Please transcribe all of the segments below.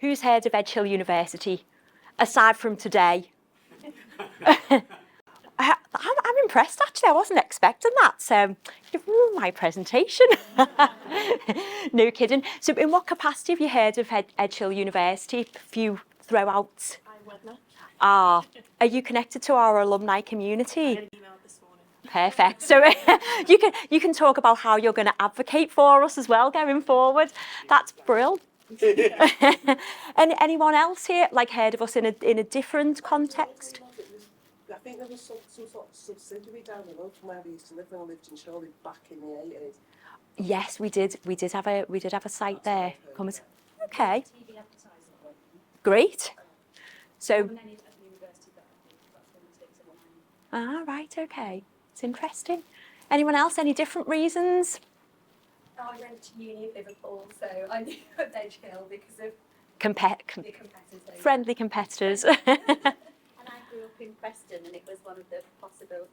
Who's heard of Edge Hill University, aside from today? I'm impressed, actually. I wasn't expecting that. So you've ruined my presentation. No kidding. So in what capacity have you heard of Edge Hill University? A few throwouts. I would not. Ah, are you connected to our alumni community? I had an email this morning. Perfect. So you can talk about how you're going to advocate for us as well going forward. That's brilliant. And anyone else here heard of us in a different context? I think there was some sort of subsidiary down the road from where we used to live when I lived in Shirley back in the 80s. Yes, we did. We did have a site there. Okay. Great. So. Ah, right. Okay. It's interesting. Anyone else? Any different reasons? I went to uni at Liverpool, so I knew of Edge Hill because of the competitors. Friendly competitors. And I grew up in Preston, and it was one of the possibilities,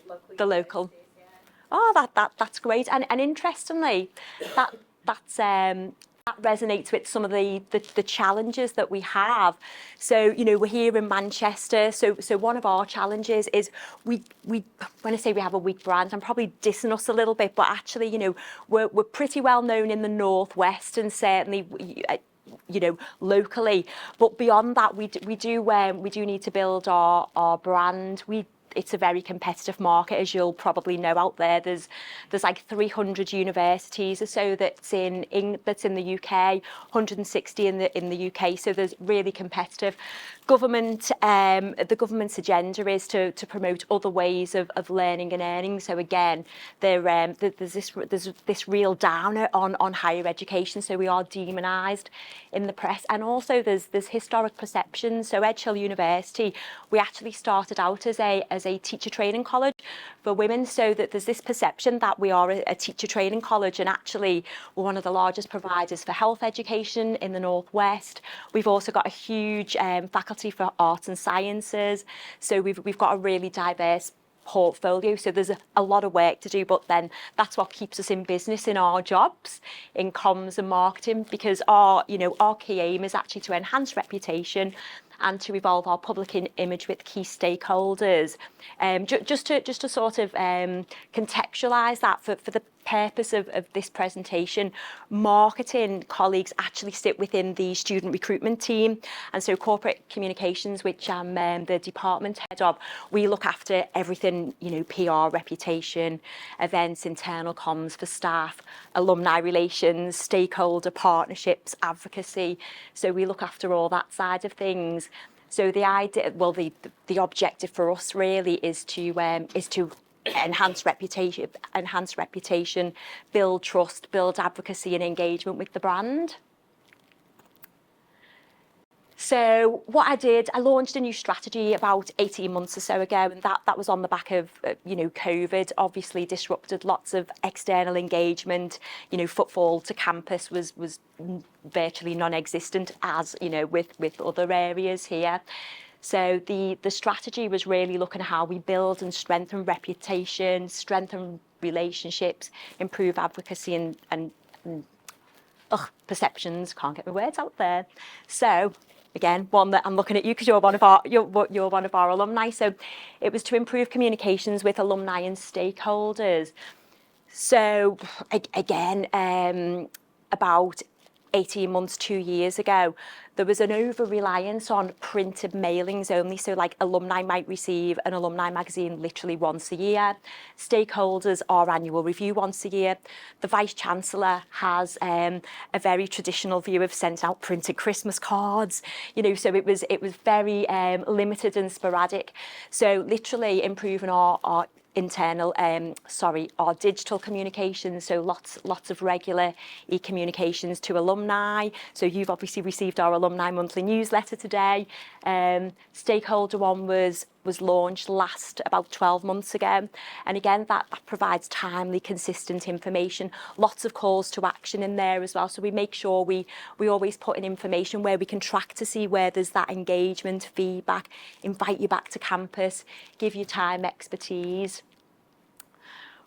local. The local. Yeah. Oh, that's great. And interestingly, that resonates with some of the challenges that we have. So, we're here in Manchester. So one of our challenges is we when I say we have a weak brand, I'm probably dissing us a little bit, but actually, we're pretty well known in the Northwest and certainly, locally. But beyond that, we do need to build our brand. It's a very competitive market, as you'll probably know out there. There's like 300 universities or so that's in the UK, 160 in the UK. So there's really competitive. The government's agenda is to promote other ways of learning and earning. So again, there's this real downer on higher education. So we are demonised in the press, and also there's historic perceptions. So Edge Hill University, we actually started out as a teacher training college for women, so that there's this perception that we are a teacher training college, and actually we're one of the largest providers for health education in the Northwest. We've also got a huge faculty for arts and sciences, so we've got a really diverse portfolio. So there's a lot of work to do, but then that's what keeps us in business in our jobs in comms and marketing, because our key aim is actually to enhance reputation and to evolve our public image with key stakeholders. Just to sort of contextualise that for the purpose of this presentation, marketing colleagues actually sit within the student recruitment team, and so corporate communications, which I'm the department head of, we look after everything, PR, reputation, events, internal comms for staff, alumni relations, stakeholder partnerships, advocacy. So we look after all that side of things. So the idea, the objective for us really is to enhance reputation, build trust, build advocacy and engagement with the brand. So what I launched a new strategy about 18 months or so ago, and that was on the back of, COVID obviously disrupted lots of external engagement. Footfall to campus was virtually non-existent, as, with other areas here. So the strategy was really looking at how we build and strengthen reputation, strengthen relationships, improve advocacy and perceptions. Can't get my words out there. So again, one that I'm looking at you because you're one of our alumni. So it was to improve communications with alumni and stakeholders. So again, about 18 months, 2 years ago, there was an over-reliance on printed mailings only. So like alumni might receive an alumni magazine literally once a year. Stakeholders, our annual review once a year. The Vice-Chancellor has a very traditional view of sending out printed Christmas cards. So it was very limited and sporadic. So literally improving our digital communications, so lots of regular e-communications to alumni. So you've obviously received our alumni monthly newsletter today. Stakeholder one was launched about 12 months ago, and again that provides timely, consistent information. Lots of calls to action in there as well. So we make sure we always put in information where we can track to see where there's that engagement, feedback, invite you back to campus, give you time, expertise.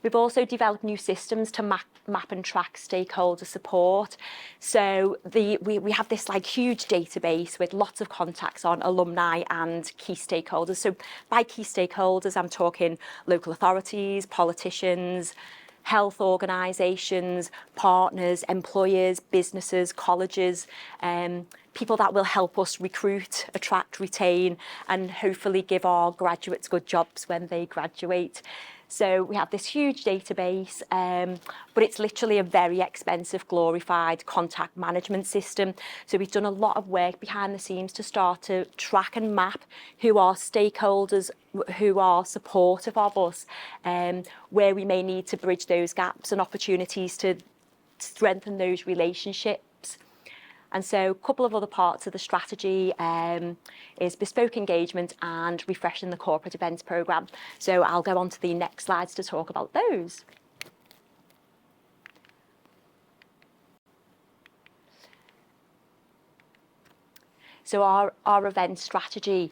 We've also developed new systems to map and track stakeholder support. So we have this like huge database with lots of contacts on alumni and key stakeholders. So by key stakeholders, I'm talking local authorities, politicians, health organisations, partners, employers, businesses, colleges, people that will help us recruit, attract, retain, and hopefully give our graduates good jobs when they graduate. So we have this huge database, but it's literally a very expensive, glorified contact management system. So we've done a lot of work behind the scenes to start to track and map who are stakeholders, who are supportive of us, where we may need to bridge those gaps and opportunities to strengthen those relationships. And so a couple of other parts of the strategy is bespoke engagement and refreshing the corporate events programme. So I'll go on to the next slides to talk about those. So our event strategy,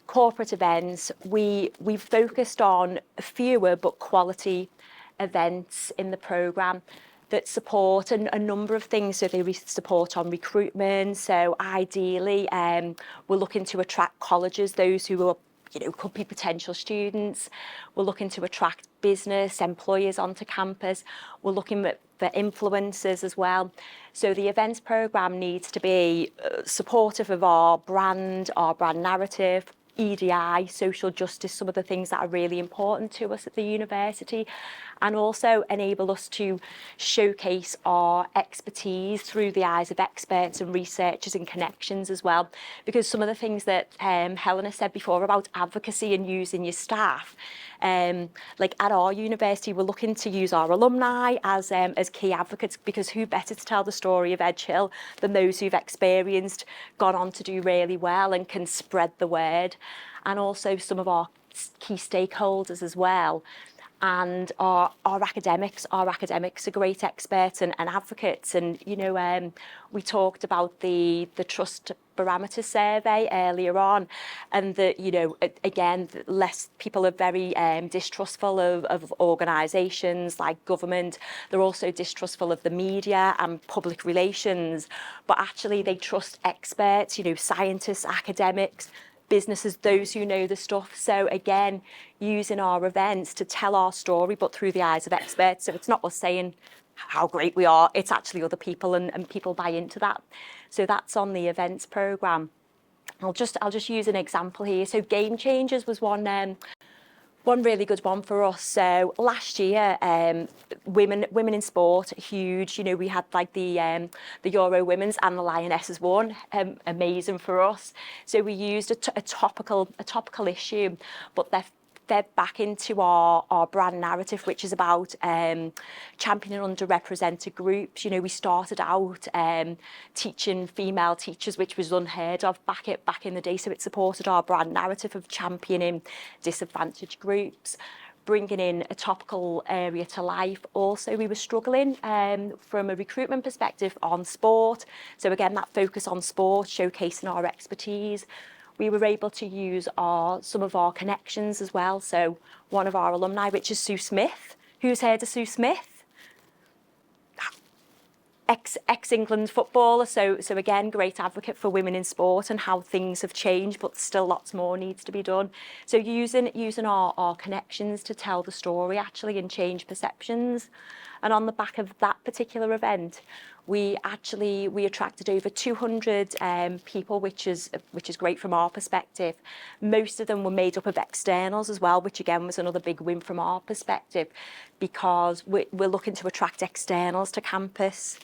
corporate events, we focused on fewer but quality events in the programme that support a number of things. So they support on recruitment. So ideally, we're looking to attract colleges, those who are, could be potential students. We're looking to attract business, employers onto campus. We're looking for influencers as well. So the events programme needs to be supportive of our brand narrative, EDI, social justice, some of the things that are really important to us at the university, and also enable us to showcase our expertise through the eyes of experts and researchers and connections as well. Because some of the things that Helena said before about advocacy and using your staff, like at our university, we're looking to use our alumni as key advocates, because who better to tell the story of Edge Hill than those who've experienced, gone on to do really well and can spread the word. And also some of our key stakeholders as well. And our academics are great experts and advocates. And, we talked about the trust barometer survey earlier on, and that, again, less people are very distrustful of organisations like government. They're also distrustful of the media and public relations, but actually they trust experts, scientists, academics, businesses, those who know the stuff. So again, using our events to tell our story, but through the eyes of experts. So it's not us saying how great we are, it's actually other people, and people buy into that. So that's on the events programme. I'll just use an example here. So Game Changers was one really good one for us. So last year, women in sport, huge. We had like the Euro Women's and the Lionesses won, amazing for us. So we used a topical issue, but they're fed back into our brand narrative, which is about championing underrepresented groups. We started out teaching female teachers, which was unheard of back in the day. So it supported our brand narrative of championing disadvantaged groups, bringing in a topical area to life. Also, we were struggling from a recruitment perspective on sport. So again, that focus on sport, showcasing our expertise. We were able to use some of our connections as well. So one of our alumni, which is Sue Smith. Who's heard of Sue Smith? Ex-England footballer. So again, great advocate for women in sport and how things have changed, but still lots more needs to be done. So using our connections to tell the story actually and change perceptions. And on the back of that particular event, we attracted over 200 people, which is great from our perspective. Most of them were made up of externals as well, which again was another big win from our perspective, because we're looking to attract externals to campus,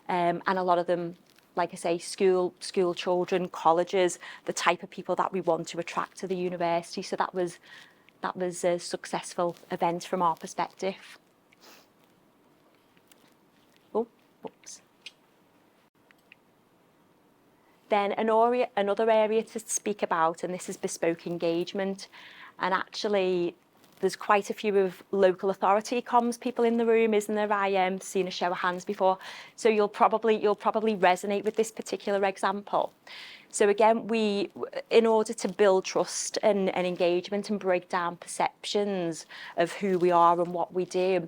and a lot of them, like I say, school children, colleges, the type of people that we want to attract to the university. So that was a successful event from our perspective. Oh, whoops. Then another area to speak about, and this is bespoke engagement. And actually, there's quite a few of local authority comms people in the room, isn't there? I seen a show of hands before, so you'll probably resonate with this particular example. So again, in order to build trust and engagement and break down perceptions of who we are and what we do,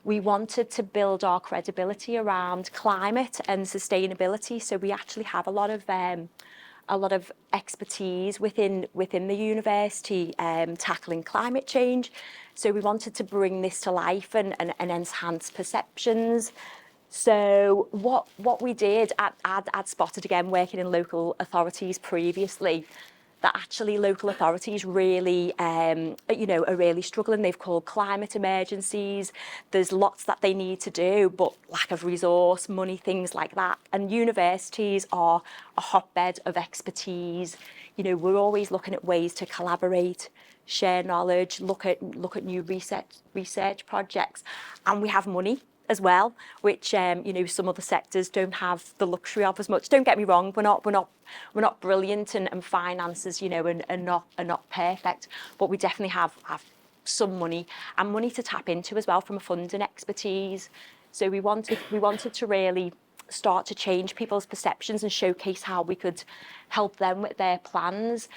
we wanted to build our credibility around climate and sustainability. So we actually have a lot of expertise within the university tackling climate change. So we wanted to bring this to life and enhance perceptions. So what we did, I'd spotted again working in local authorities previously, that actually local authorities really, are really struggling. They've called climate emergencies. There's lots that they need to do, but lack of resource, money, things like that. And universities are a hotbed of expertise. We're always looking at ways to collaborate, share knowledge, look at new research projects, and we have money as well, which some other sectors don't have the luxury of as much. Don't get me wrong, we're not brilliant, and finances, are not perfect, but we definitely have some money and money to tap into as well from a funding expertise. So we wanted to really start to change people's perceptions and showcase how we could help them with their plans.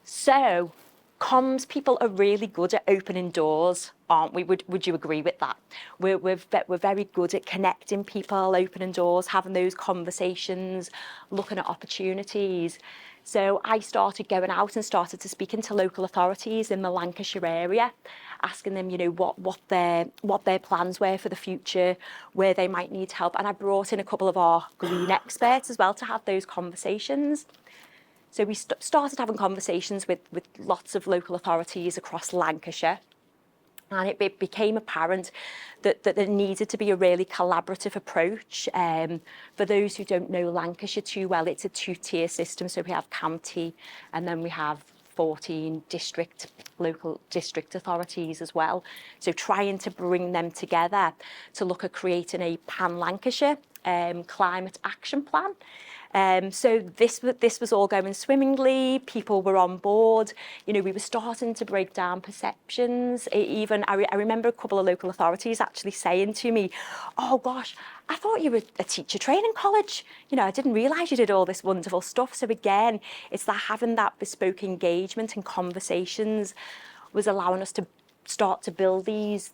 So comms people are really good at opening doors, aren't we? Would you agree with that? We're very good at connecting people, opening doors, having those conversations, looking at opportunities. So I started going out and started to speak into local authorities in the Lancashire area, asking them, what their plans were for the future, where they might need help. And I brought in a couple of our green experts as well to have those conversations. So we started having conversations with lots of local authorities across Lancashire, and it became apparent that there needed to be a really collaborative approach. For those who don't know Lancashire too well, it's a two-tier system. So we have county, and then we have 14 local district authorities as well. So trying to bring them together to look at creating a pan-Lancashire climate action plan. So this was all going swimmingly. People were on board. We were starting to break down perceptions. I remember a couple of local authorities actually saying to me, "Oh gosh, I thought you were a teacher training college. I didn't realise you did all this wonderful stuff." So again, it's that having that bespoke engagement and conversations was allowing us to start to build these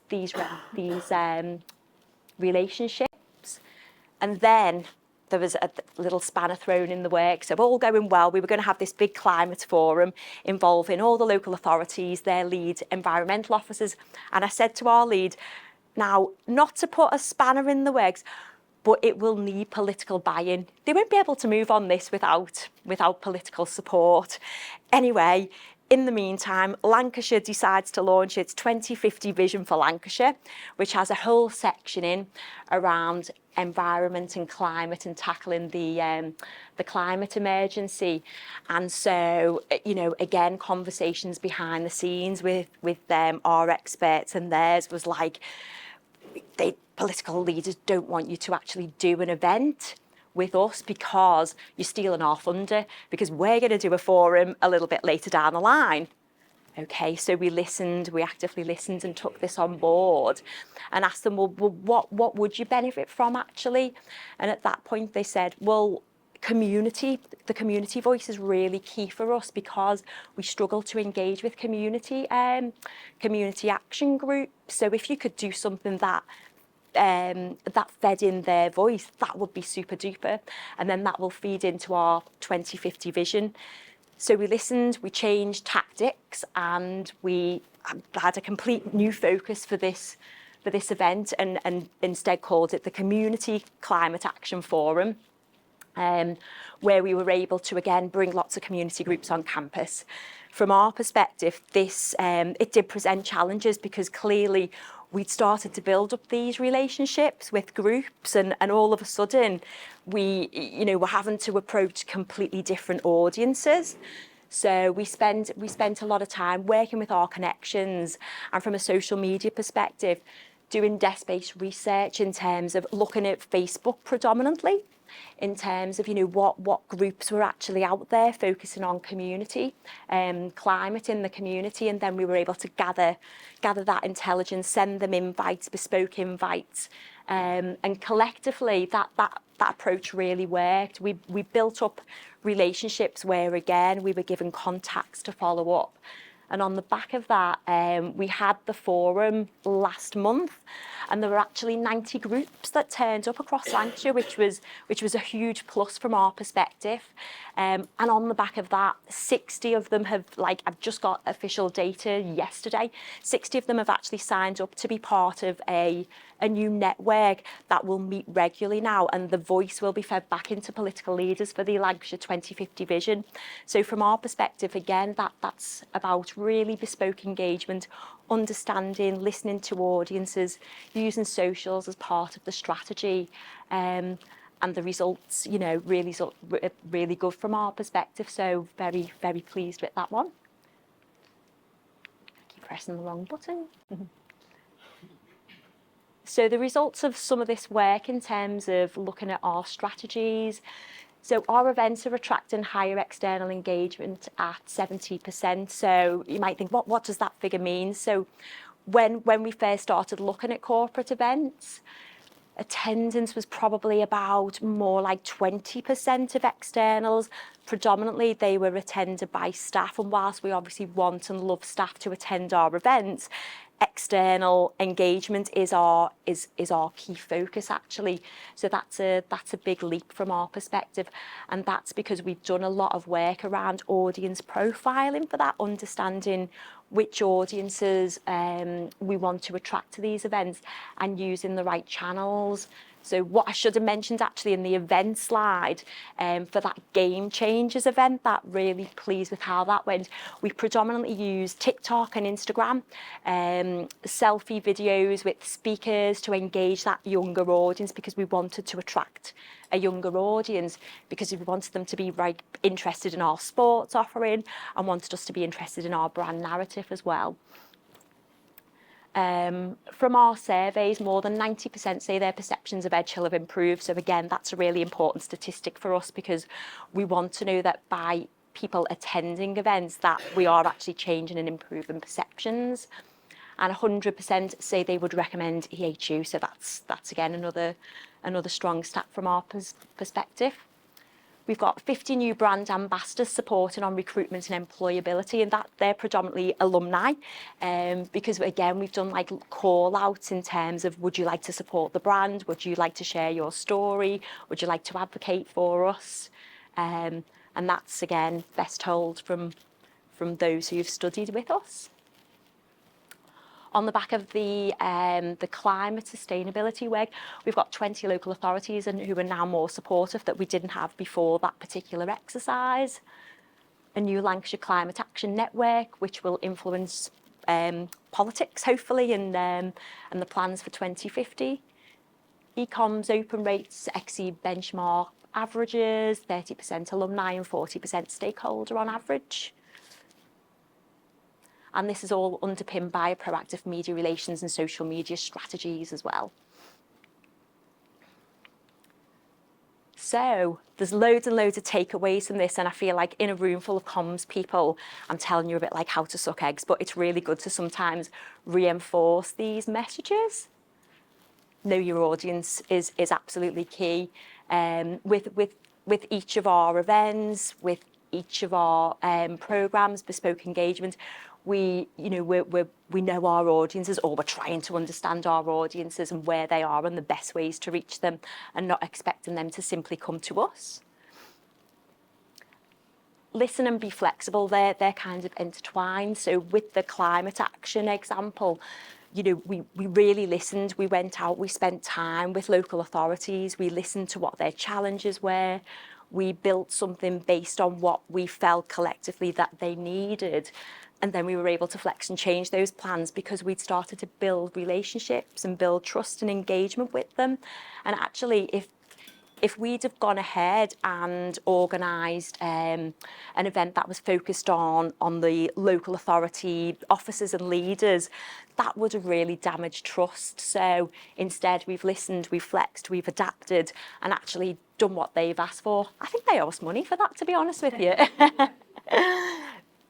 relationships. And then there was a little spanner thrown in the works. So all going well, we were going to have this big climate forum involving all the local authorities, their lead environmental officers. And I said to our lead, now, not to put a spanner in the works, but it will need political buy-in. They won't be able to move on this without political support. Anyway, in the meantime, Lancashire decides to launch its 2050 vision for Lancashire, which has a whole section in around environment and climate and tackling the climate emergency. And so, again, conversations behind the scenes with our experts and theirs was like, political leaders don't want you to actually do an event with us because you're stealing our thunder, because we're going to do a forum a little bit later down the line. Okay, so we actively listened and took this on board and asked them, well, what would you benefit from actually? And at that point they said, well, the community voice is really key for us because we struggle to engage with community action groups. So if you could do something that fed in their voice, that would be super duper. And then that will feed into our 2050 vision. So we listened, we changed tactics, and we had a complete new focus for this event, and instead called it the Community Climate Action Forum, where we were able to again bring lots of community groups on campus. From our perspective, it did present challenges because clearly we'd started to build up these relationships with groups, and all of a sudden we were having to approach completely different audiences. So we spent a lot of time working with our connections, and from a social media perspective, doing desk-based research in terms of looking at Facebook predominantly. in terms of, you know, what groups were actually out there focusing on community, climate in the community, and then we were able to gather that intelligence, send them invites, bespoke invites, and collectively that approach really worked. We built up relationships where, again, we were given contacts to follow up. And on the back of that, we had the forum last month, and there were actually 90 groups that turned up across Lancashire, which was a huge plus from our perspective. And on the back of that, 60 of them have, like, I've just got official data yesterday, 60 of them have actually signed up to be part of a new network that will meet regularly now, and the voice will be fed back into political leaders for the Lancashire 2050 vision. So from our perspective, again, that's about really bespoke engagement, understanding, listening to audiences, using socials as part of the strategy, and the results, you know, really good from our perspective. So very, very pleased with that one. I keep pressing the wrong button. So the results of some of this work in terms of looking at our strategies. So our events are attracting higher external engagement at 70%. So you might think, what does that figure mean? So when we first started looking at corporate events, attendance was probably about more like 20% of externals. Predominantly, they were attended by staff. And whilst we obviously want and love staff to attend our events, external engagement is our key focus, actually. So that's a big leap from our perspective, and that's because we've done a lot of work around audience profiling for that, understanding which audiences we want to attract to these events and using the right channels. So what I should have mentioned actually in the event slide, for that Game Changers event, that really pleased with how that went. We predominantly used TikTok and Instagram, selfie videos with speakers to engage that younger audience, because we wanted to attract a younger audience, because we wanted them to be right interested in our sports offering and wanted us to be interested in our brand narrative as well. From our surveys, more than 90% say their perceptions of Edge Hill have improved. So again, that's a really important statistic for us, because we want to know that by people attending events that we are actually changing and improving perceptions. And 100% say they would recommend EHU. So that's again another strong stat from our perspective. We've got 50 new brand ambassadors supporting on recruitment and employability, and that they're predominantly alumni, because again, we've done like call outs in terms of, would you like to support the brand? Would you like to share your story? Would you like to advocate for us? And that's again best told from those who've studied with us. On the back of the climate sustainability work, we've got 20 local authorities who are now more supportive that we didn't have before that particular exercise. A new Lancashire Climate Action Network, which will influence politics, hopefully, and the plans for 2050. Ecom's open rates exceed benchmark averages, 30% alumni and 40% stakeholder on average. And this is all underpinned by proactive media relations and social media strategies as well. So there's loads and loads of takeaways from this, and I feel like in a room full of comms people, I'm telling you a bit like how to suck eggs, but it's really good to sometimes reinforce these messages. Know your audience is absolutely key. With each of our events, with each of our programmes, bespoke engagement, we know our audiences, or we're trying to understand our audiences and where they are and the best ways to reach them, and not expecting them to simply come to us. Listen and be flexible. They're kind of intertwined. So with the climate action example, we really listened. We went out, we spent time with local authorities. We listened to what their challenges were. We built something based on what we felt collectively that they needed. And then we were able to flex and change those plans because we'd started to build relationships and build trust and engagement with them. And actually, if we'd have gone ahead and organised an event that was focused on the local authority officers and leaders, that would have really damaged trust. So instead, we've listened, we've flexed, we've adapted, and actually done what they've asked for. I think they owe us money for that, to be honest with you.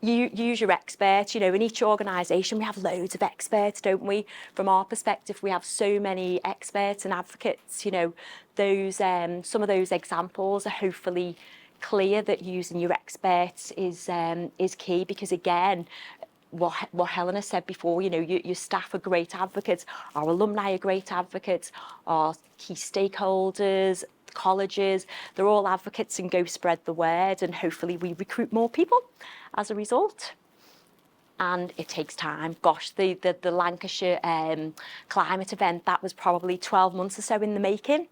You use your experts, you know, in each organisation we have loads of experts, don't we? From our perspective, we have so many experts and advocates, you know, those some of those examples are hopefully clear that using your experts is key, because again, what Helena said before, you know, your staff are great advocates, our alumni are great advocates, our key stakeholders, colleges, they're all advocates, and go spread the word, and hopefully we recruit more people as a result. And it takes time. Gosh, the Lancashire climate event, that was probably 12 months or so in the making.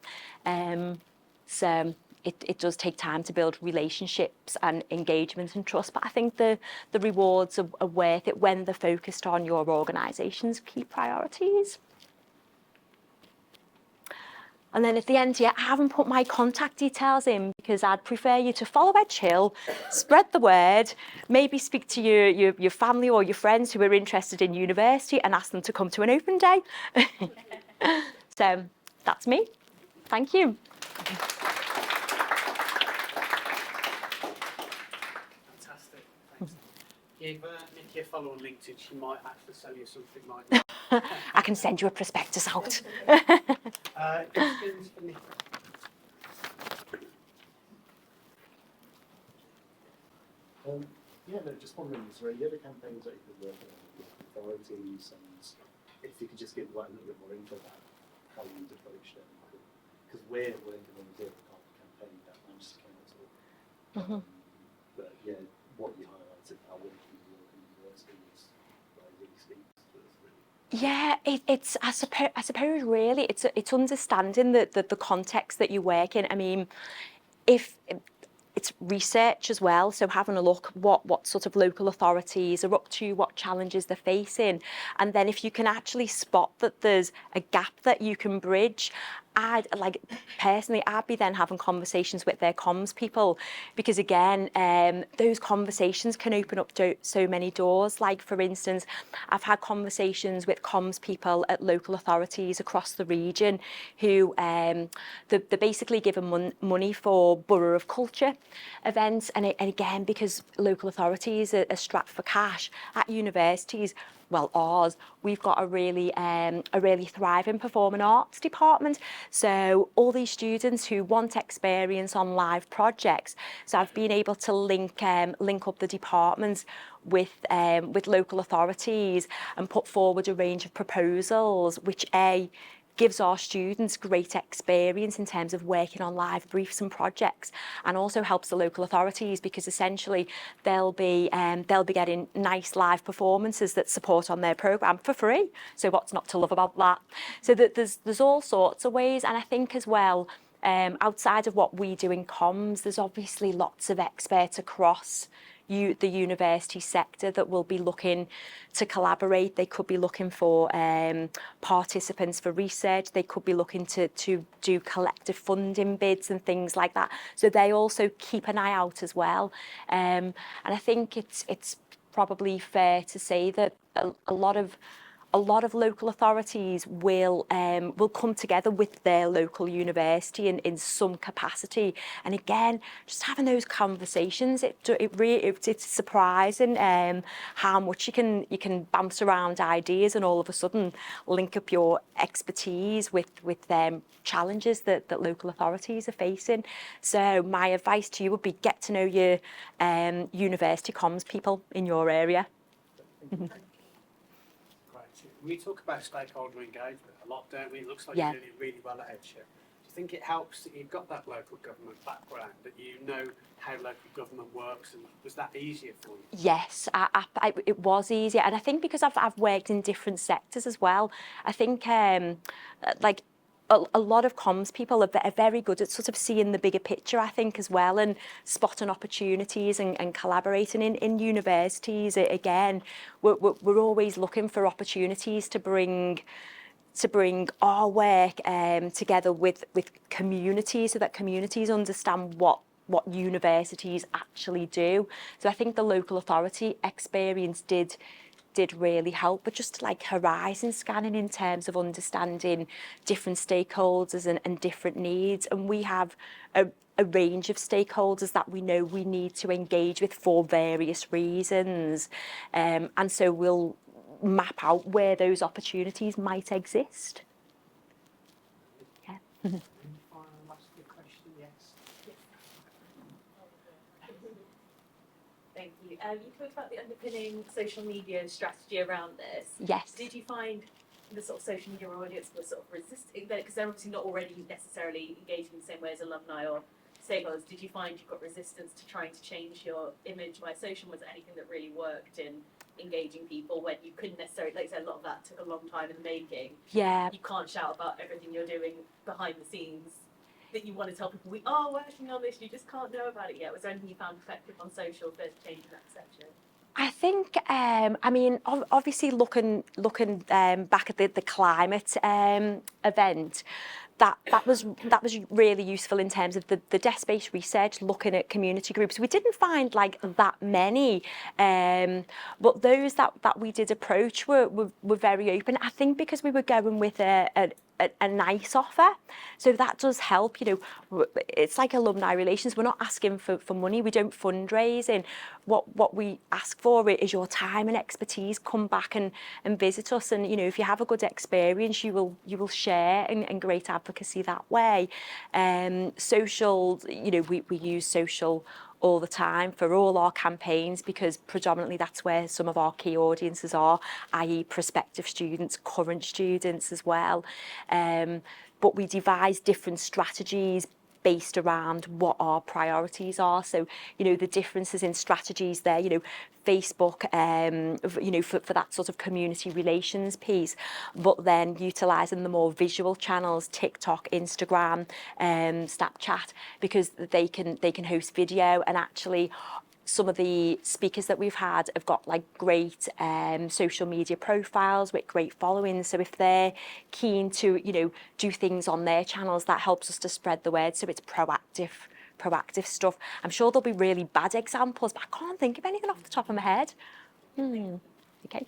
So it does take time to build relationships and engagement and trust, but I think the rewards are worth it when they're focused on your organisation's key priorities. And then at the end here, I haven't put my contact details in because I'd prefer you to follow Edge Hill, spread the word, maybe speak to your family or your friends who are interested in university and ask them to come to an open day. So that's me. Thank you. Fantastic. Thanks. Give Nicky a follow on LinkedIn. She might actually sell you something like that. I can send you a prospectus out. Questions for Nicky? Yeah, no, just wondering, is there any other campaigns that you could work on with authorities, and if you could just give like a little bit more info about how you'd approach them? Because we're working on a zero carbon campaign that Manchester Council. But yeah, what you highlighted about working with local universities really speaks to us, really. Yeah, it's I suppose really it's understanding the context that you work in. I mean, if it's research as well, so having a look what sort of local authorities are up to, what challenges they're facing, and then if you can actually spot that there's a gap that you can bridge, I'd be then having conversations with their comms people, because again, those conversations can open up so many doors. Like for instance, I've had conversations with comms people at local authorities across the region who they're basically given money for Borough of Culture events, and again, because local authorities are strapped for cash at universities, well, ours, we've got a really thriving performing arts department. So all these students who want experience on live projects, so I've been able to link up the departments with local authorities and put forward a range of proposals, which gives our students great experience in terms of working on live briefs and projects, and also helps the local authorities because essentially they'll be getting nice live performances that support on their programme for free. So what's not to love about that? So that there's all sorts of ways, and I think as well, outside of what we do in comms, there's obviously lots of experts across the university sector that will be looking to collaborate. They could be looking for participants for research. They could be looking to do collective funding bids and things like that. So they also keep an eye out as well. And I think it's probably fair to say that a lot of local authorities will come together with their local university in some capacity. And again, just having those conversations, it's surprising how much you can bounce around ideas and all of a sudden link up your expertise with challenges that local authorities are facing. So my advice to you would be get to know your university comms people in your area. We talk about stakeholder engagement a lot, don't we? It looks like you're doing it really well at Edge Hill. Do you think it helps that you've got that local government background, that you know how local government works, and was that easier for you? Yes, it was easier, and I think because I've worked in different sectors as well, I think like a lot of comms people are very good at sort of seeing the bigger picture, I think, as well, and spotting opportunities and collaborating in universities. Again, we're always looking for opportunities to bring to bring our work together with communities, so that communities understand what universities actually do. So I think the local authority experience did really help, but just like horizon scanning in terms of understanding different stakeholders and different needs. And we have a range of stakeholders that we know we need to engage with for various reasons. And so we'll map out where those opportunities might exist. Yeah. Any final last quick question? Yes. Thank you. You talked about the underpinning social media strategy around this. Yes. Did you find the sort of social media audience was sort of resisting that, because they're obviously not already necessarily engaging in the same way as alumni or stakeholders? Did you find you got resistance to trying to change your image by social? Was there anything that really worked in engaging people when you couldn't necessarily, like I said, a lot of that took a long time in the making? Yeah. You can't shout about everything you're doing behind the scenes that you want to tell people, we are working on this, you just can't know about it yet. Was there anything you found effective on social for changing that perception? I think, I mean, obviously looking back at the climate event, that was really useful in terms of the desk-based research, looking at community groups. We didn't find like that many, but those that we did approach were very open. I think because we were going with a nice offer, so that does help. You know, it's like alumni relations. We're not asking for money. We don't fundraise. And what we ask for is your time and expertise. Come back and visit us. And you know, if you have a good experience, you will share and great advocacy that way. Social, you know, we use social all the time for all our campaigns, because predominantly that's where some of our key audiences are, i.e. prospective students, current students as well. But we devise different strategies based around what our priorities are. So, you know, the differences in strategies there, you know, Facebook, you know, for that sort of community relations piece, but then utilising the more visual channels, TikTok, Instagram, Snapchat, because they can host video. And actually some of the speakers that we've had have got like great social media profiles with great followings. So if they're keen to, you know, do things on their channels, that helps us to spread the word. So it's proactive stuff. I'm sure there'll be really bad examples, but I can't think of anything off the top of my head. Okay.